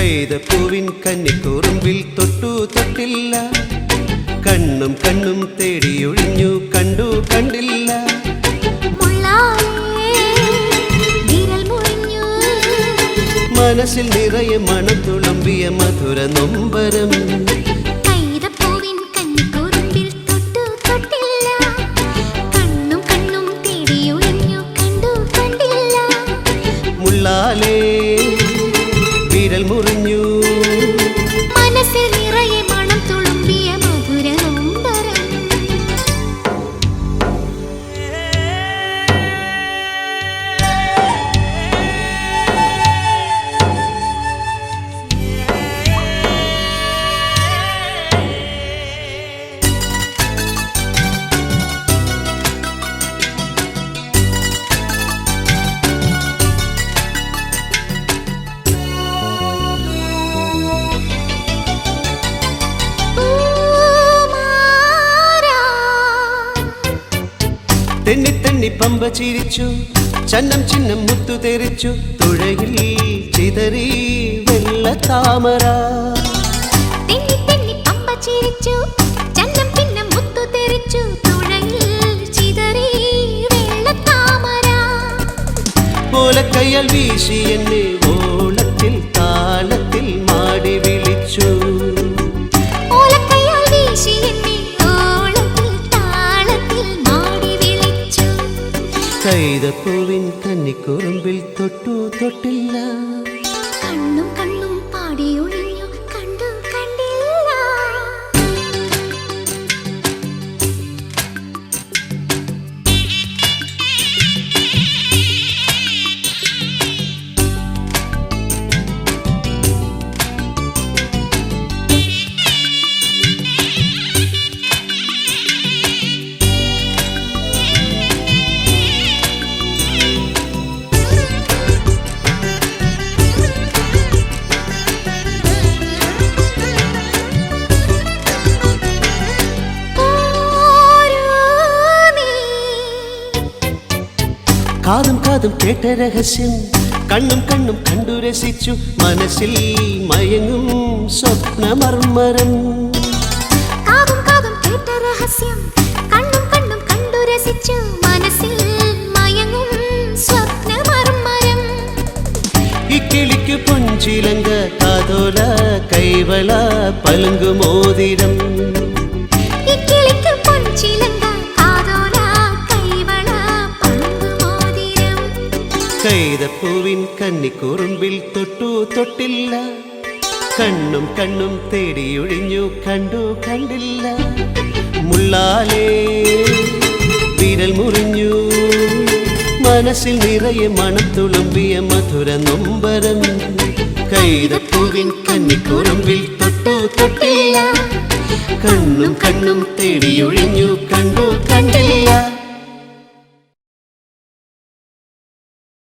കൈതപ്പൂവിൻ കന്നിക്കൂറുമ്പിൽ തൊട്ടു തൊട്ടില്ല, കണ്ണും കണ്ണും തേടിയൊഴിഞ്ഞു കണ്ടു കണ്ടില്ല. മനസ്സിൽ നിറയെ മണം തുളുമ്പിയ മധുര നൊമ്പരം. കൈതപ്പൂവിൻ കന്നിക്കൂറുമ്പിൽ തൊട്ടു തൊട്ടില്ല, കണ്ണും കണ്ണും തേടിയൊഴിഞ്ഞു കണ്ടു കണ്ടില്ല. മുള്ളാലേ വിരൽ മുറിഞ്ഞു, മനസ്സിൽ നിറയെ മണം തുളുമ്പിയ മധുര നൊമ്പരം. തെന്നി തെന്നി പമ്പ ചിരിച്ചു, ചന്നം ചിന്നം മുത്തു തെറിച്ചു, തുഴയിൽ ചിതറി വെള്ള താമര. തെന്നി തെന്നി പമ്പ ചിരിച്ചു, ചന്നം ചിന്നം മുത്തു തെറിച്ചു, തുഴയിൽ ചിതറി വെള്ള താമര. ഓലക്കയ്യാൽ വീശി എന്നെ ഓളത്തിൽ താളത്തിൽ മാടി വിളിച്ചു. കൈതപ്പൂവിൻ കന്നിക്കൂറുമ്പിൽ തൊട്ടു തൊട്ടില്ല, കണ്ണും കണ്ണും പാടിയൊഴിഞ്ഞു കണ്ടു കണ്ടില്ല. കാതും കാതും കേട്ട രഹസ്യം, കണ്ണും കണ്ണും കണ്ടു രസിച്ചു, മനസ്സിൽ മയങ്ങും സ്വപ്നമർമരം. കാതും കാതും കേട്ട രഹസ്യം, കണ്ണും കണ്ണും കണ്ടു രസിച്ചു, മനസ്സിൽ മയങ്ങും സ്വപ്നമർമരം. ഇക്കിളിക്കു പൊഞ്ചിലങ്ക കാതോല കൈവള പലുങ്കുമോതിരം. കൈതപ്പൂവിൻ കന്നിക്കൂറുമ്പിൽ തൊട്ടു തൊട്ടില്ല, കണ്ണും കണ്ണും തേടിയൊഴിഞ്ഞു കണ്ടു കണ്ടില്ല. മുള്ളാലേ വിരൽ മുറിഞ്ഞു, മനസ്സിൽ നിറയെ മണം തുളുമ്പിയ മധുര നൊമ്പരം. കൈതപ്പൂവിൻ കന്നിക്കൂറുമ്പിൽ തൊട്ടു തൊട്ടില്ല, കണ്ണും കണ്ണും തേടിയൊഴിഞ്ഞു കണ്ടു കണ്ടില്ല.